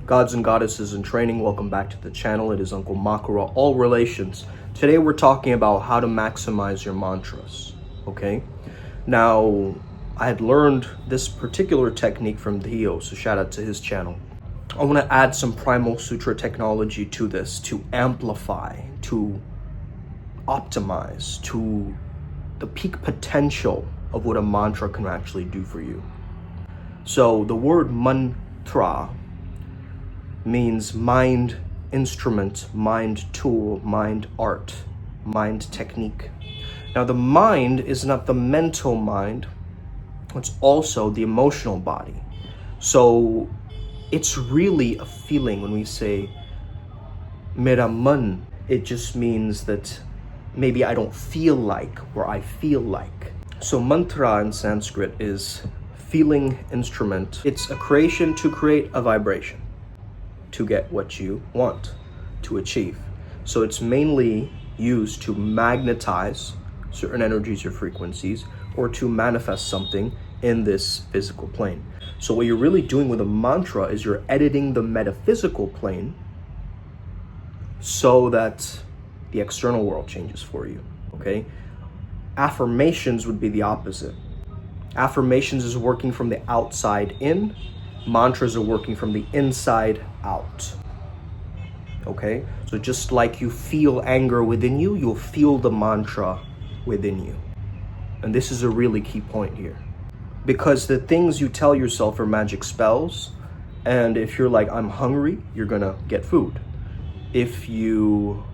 Gods and goddesses in training, welcome back to the channel. It is Uncle Makara, all relations. Today we're talking about how to maximize your mantras, okay? Now, I had learned this particular technique from Dio, so shout out to his channel. I want to add some Primal Sutra technology to this to amplify, to optimize, to the peak potential of what a mantra can actually do for you. So the word mantra means mind instrument, mind tool, mind art, mind technique. Now the mind is not the mental mind, it's also the emotional body. So it's really a feeling. When we say mera man, it just means that maybe I don't feel like, or I feel like. So mantra in Sanskrit is feeling instrument. It's a creation to create a vibration, to get what you want to achieve. So it's mainly used to magnetize certain energies or frequencies, or to manifest something in this physical plane. So what you're really doing with a mantra is you're editing the metaphysical plane so that the external world changes for you, okay? Affirmations would be the opposite. Affirmations is working from the outside in. Mantras are working from the inside out, okay? So just like you feel anger within you, you'll feel the mantra within you. And this is a really key point here. Because the things you tell yourself are magic spells, and if you're like, I'm hungry, you're gonna get food. If you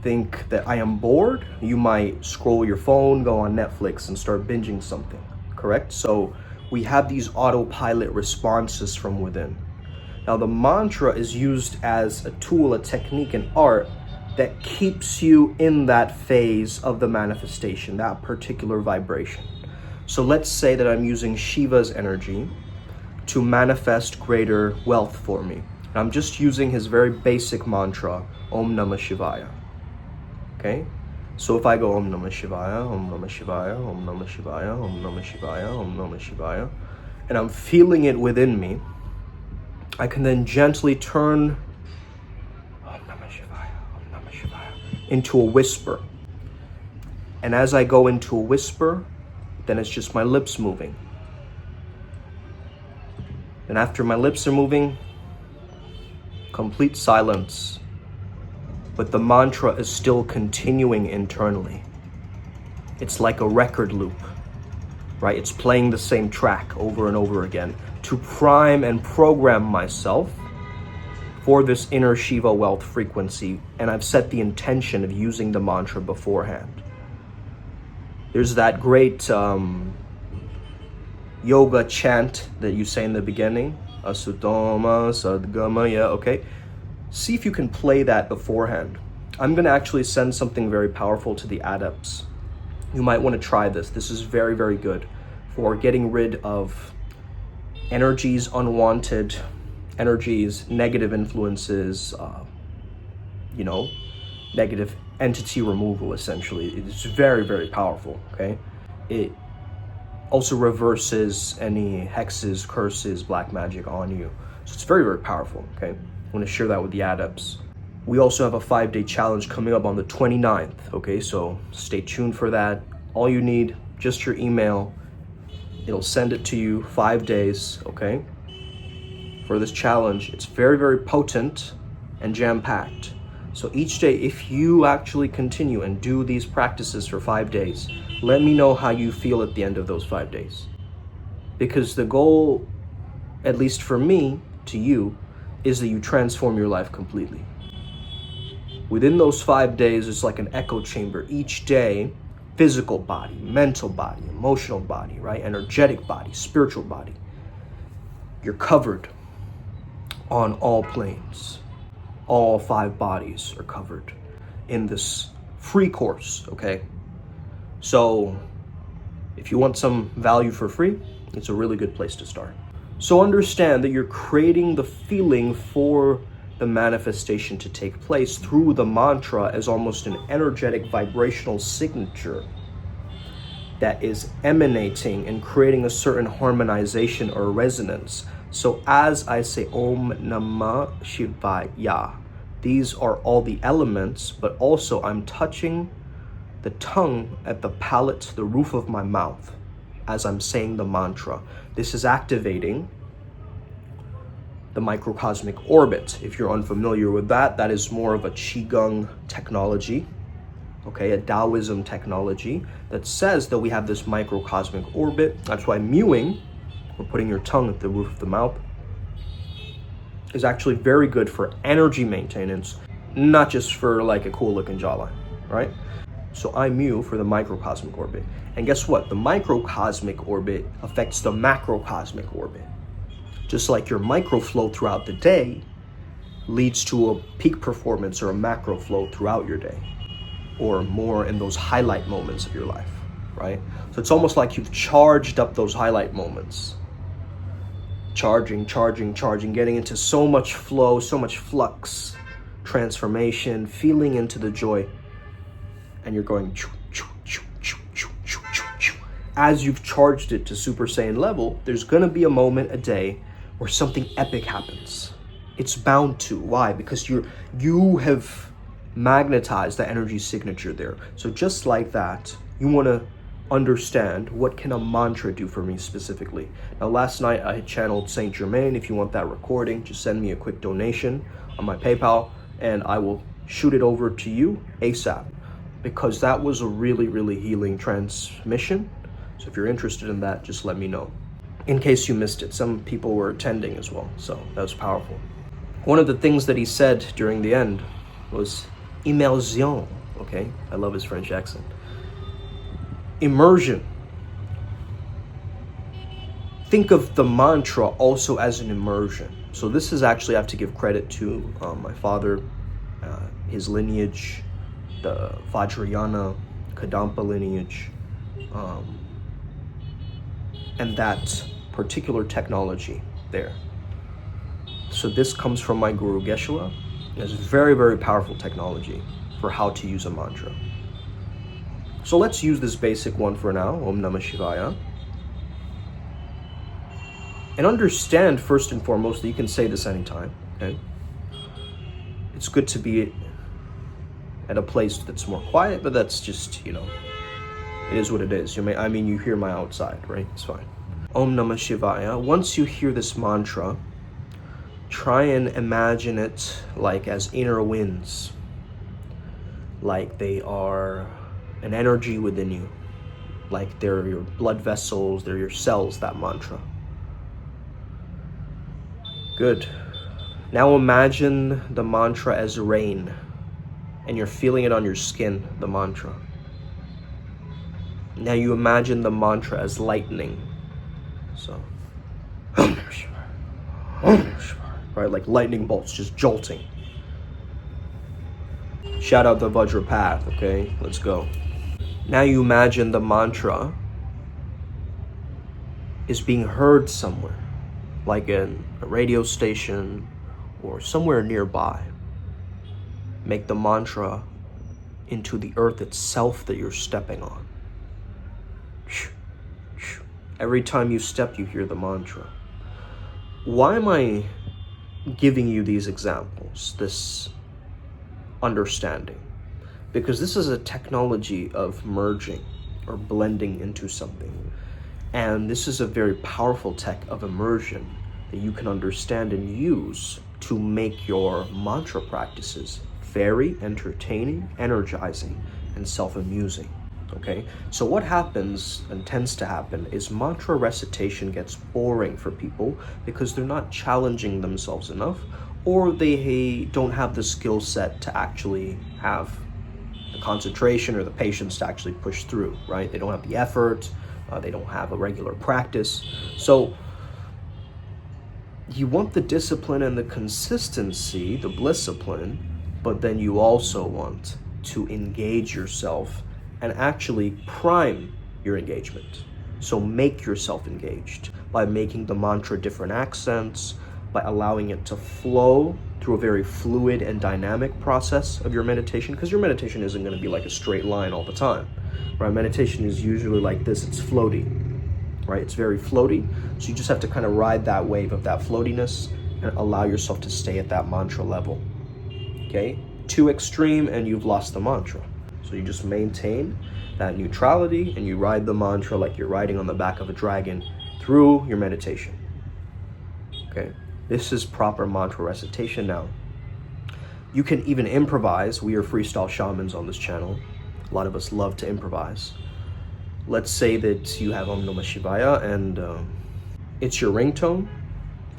think that I am bored, you might scroll your phone, go on Netflix, and start binging something, correct? So we have these autopilot responses from within. Now the mantra is used as a tool, a technique, an art that keeps you in that phase of the manifestation, that particular vibration. So let's say that I'm using Shiva's energy to manifest greater wealth for me. And I'm just using his very basic mantra, Om Namah Shivaya. Okay? So if I go Om Namah Shivaya, Om Namah Shivaya, Om Namah Shivaya, Om Namah Shivaya, Om Namah Shivaya, and I'm feeling it within me, I can then gently turn Om Namah Shivaya, Om Namah Shivaya into a whisper. And as I go into a whisper, then it's just my lips moving. And after my lips are moving, complete silence. But the mantra is still continuing internally. It's like a record loop, right? It's playing the same track over and over again to prime and program myself for this inner Shiva wealth frequency. And I've set the intention of using the mantra beforehand. There's that great yoga chant that you say in the beginning, Asutama Sadgama, yeah, okay? See if you can play that beforehand. I'm gonna actually send something very powerful to the adepts. You might wanna try this. This is very, very good for getting rid of energies, unwanted energies, negative influences, negative entity removal, essentially. It's very, very powerful, okay? It also reverses any hexes, curses, black magic on you. So it's very, very powerful, okay? I want to share that with the adepts. We also have a 5-day challenge coming up on the 29th, okay? So stay tuned for that. All you need, just your email. It'll send it to you 5 days, okay? For this challenge, it's very, very potent and jam-packed. So each day, if you actually continue and do these practices for 5 days, let me know how you feel at the end of those 5 days. Because the goal, at least for me, to you, is that you transform your life completely. Within those 5 days, it's like an echo chamber. Each day, physical body, mental body, emotional body, right? Energetic body, spiritual body. You're covered on all planes. All 5 bodies are covered in this free course, okay? So if you want some value for free, it's a really good place to start. So understand that you're creating the feeling for the manifestation to take place through the mantra as almost an energetic vibrational signature that is emanating and creating a certain harmonization or resonance So as I say Om Namah Shivaya, these are all the elements, but also I'm touching the tongue at the palate, the roof of my mouth, as I'm saying the mantra. This is activating the microcosmic orbit. If you're unfamiliar with that, that is more of a Qigong technology, okay, a Taoism technology that says that we have this microcosmic orbit. That's why mewing, or putting your tongue at the roof of the mouth, is actually very good for energy maintenance, not just for like a cool looking jawline, right? So I mew for the microcosmic orbit. And guess what? The microcosmic orbit affects the macrocosmic orbit. Just like your microflow throughout the day leads to a peak performance or a macro flow throughout your day, or more in those highlight moments of your life, right? So it's almost like you've charged up those highlight moments. Charging, getting into so much flow, so much flux, transformation, feeling into the joy, and you're going choo, choo, choo, choo, choo, choo, choo, choo. As you've charged it to Super Saiyan level, there's gonna be a moment a day where something epic happens. It's bound to. Why? Because you have magnetized the energy signature there. So just like that, you wanna understand what can a mantra do for me specifically. Now last night I had channeled Saint Germain. If you want that recording, just send me a quick donation on my PayPal and I will shoot it over to you ASAP, because that was a really, really healing transmission. So if you're interested in that, just let me know. In case you missed it, some people were attending as well, so that was powerful. One of the things that he said during the end was immersion, okay? I love his French accent. Immersion. Think of the mantra also as an immersion. So this is actually, I have to give credit to my father, his lineage, the Vajrayana, Kadampa lineage, and that particular technology there. So this comes from my guru Geshe-la. It's very, very powerful technology for how to use a mantra. So let's use this basic one for now, Om Namah Shivaya. And understand first and foremost that you can say this anytime, okay? It's good to be at a place that's more quiet, but that's just, it is what it is. You hear my outside, right? It's fine. Om Namah Shivaya. Once you hear this mantra, try and imagine it like as inner winds, like they are an energy within you, like they're your blood vessels, they're your cells, that mantra. Good. Now imagine the mantra as rain, and you're feeling it on your skin, the mantra. Now you imagine the mantra as lightning. So, right, like lightning bolts just jolting. Shout out the Vajra Path, okay? Let's go. Now you imagine the mantra is being heard somewhere, like in a radio station or somewhere nearby. Make the mantra into the earth itself that you're stepping on. Every time you step, you hear the mantra. Why am I giving you these examples, this understanding? Because this is a technology of merging or blending into something. And this is a very powerful tech of immersion that you can understand and use to make your mantra practices very entertaining, energizing, and self-amusing. Okay, so what happens and tends to happen is mantra recitation gets boring for people because they're not challenging themselves enough, or they don't have the skill set to actually have the concentration or the patience to actually push through, right? They don't have the effort, they don't have a regular practice. So you want the discipline and the consistency, the blisscipline, but then you also want to engage yourself and actually prime your engagement. So make yourself engaged by making the mantra different accents, by allowing it to flow through a very fluid and dynamic process of your meditation, because your meditation isn't going to be like a straight line all the time, right? Meditation is usually like this, it's floaty. right? It's very floaty. So you just have to kind of ride that wave of that floatiness and allow yourself to stay at that mantra level, okay? Too extreme and you've lost the mantra. So you just maintain that neutrality and you ride the mantra like you're riding on the back of a dragon through your meditation, okay? This is proper mantra recitation. Now, you can even improvise. We are freestyle shamans on this channel. A lot of us love to improvise. Let's say that you have Om Namah Shivaya and it's your ringtone,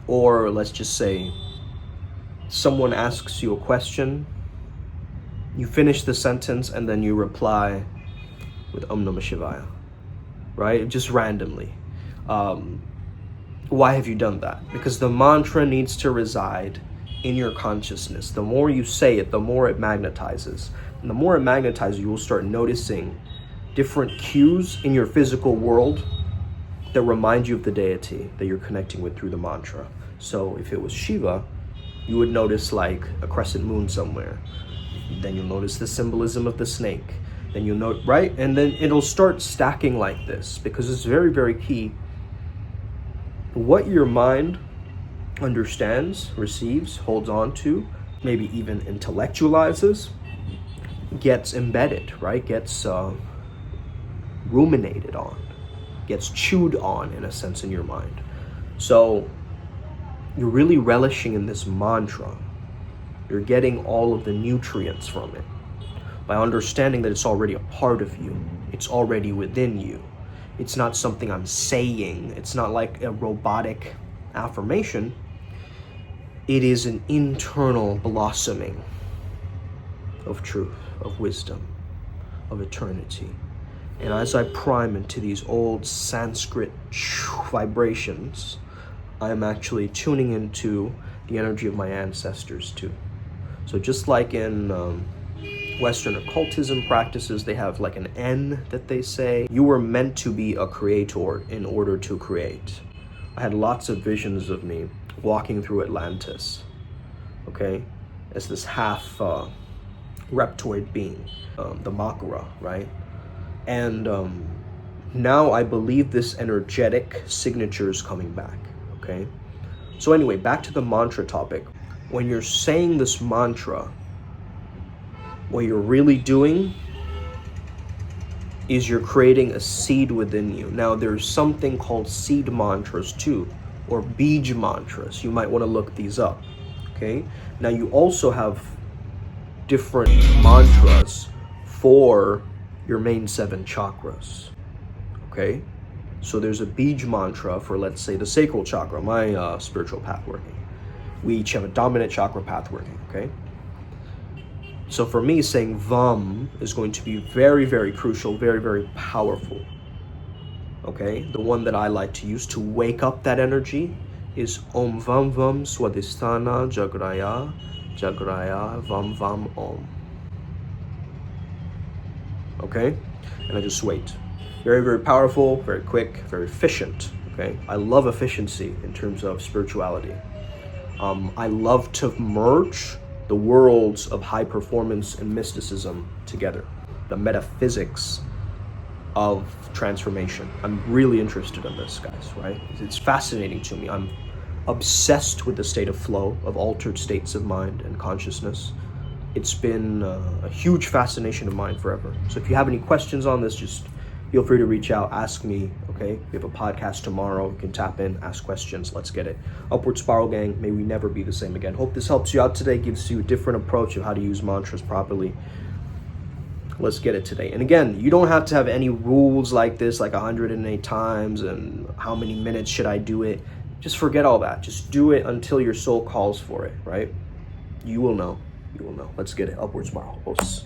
or let's just say someone asks you a question, you finish the sentence and then you reply with Om Namah Shivaya, right? Just randomly. Why have you done that? Because the mantra needs to reside in your consciousness. The more you say it, the more it magnetizes. And the more it magnetizes, you will start noticing different cues in your physical world that remind you of the deity that you're connecting with through the mantra. So if it was Shiva, you would notice like a crescent moon somewhere. Then you'll notice the symbolism of the snake. Then you'll know, right? And then it'll start stacking like this, because it's very, very key. What your mind understands, receives, holds on to, maybe even intellectualizes, gets embedded, right? Gets ruminated on, gets chewed on in a sense in your mind. So you're really relishing in this mantra. You're getting all of the nutrients from it by understanding that it's already a part of you. It's already within you. It's not something I'm saying. It's not like a robotic affirmation. It is an internal blossoming of truth, of wisdom, of eternity. And as I prime into these old Sanskrit vibrations, I'm actually tuning into the energy of my ancestors too. So just like in Western occultism practices, they have like an N that they say. You were meant to be a creator in order to create. I had lots of visions of me walking through Atlantis, okay, as this half reptoid being, the Makara, right? And now I believe this energetic signature is coming back, okay? So anyway, back to the mantra topic. When you're saying this mantra, what you're really doing is you're creating a seed within you. Now, there's something called seed mantras too, or bij mantras. You might want to look these up, okay? Now, you also have different mantras for your main 7 chakras, okay? So there's a bij mantra for, let's say, the sacral chakra, my spiritual path working. We each have a dominant chakra path working, okay? So for me, saying Vam is going to be very, very crucial, very, very powerful, okay? The one that I like to use to wake up that energy is Om Vam Vam Swadhisthana Jagraya Jagraya Vam Vam Om, okay? And I just wait. Very, very powerful, very quick, very efficient, okay? I love efficiency in terms of spirituality. I love to merge the worlds of high performance and mysticism together, the metaphysics of transformation. I'm really interested in this, guys, right? It's fascinating to me. I'm obsessed with the state of flow, of altered states of mind and consciousness. It's been a huge fascination of mine forever. So if you have any questions on this, just feel free to reach out, ask me, okay? We have a podcast tomorrow. You can tap in, ask questions. Let's get it. Upward Spiral Gang, may we never be the same again. Hope this helps you out today, gives you a different approach of how to use mantras properly. Let's get it today. And again, you don't have to have any rules like this, like 108 times and how many minutes should I do it. Just forget all that. Just do it until your soul calls for it, right? You will know. You will know. Let's get it. Upward Spiral. Os.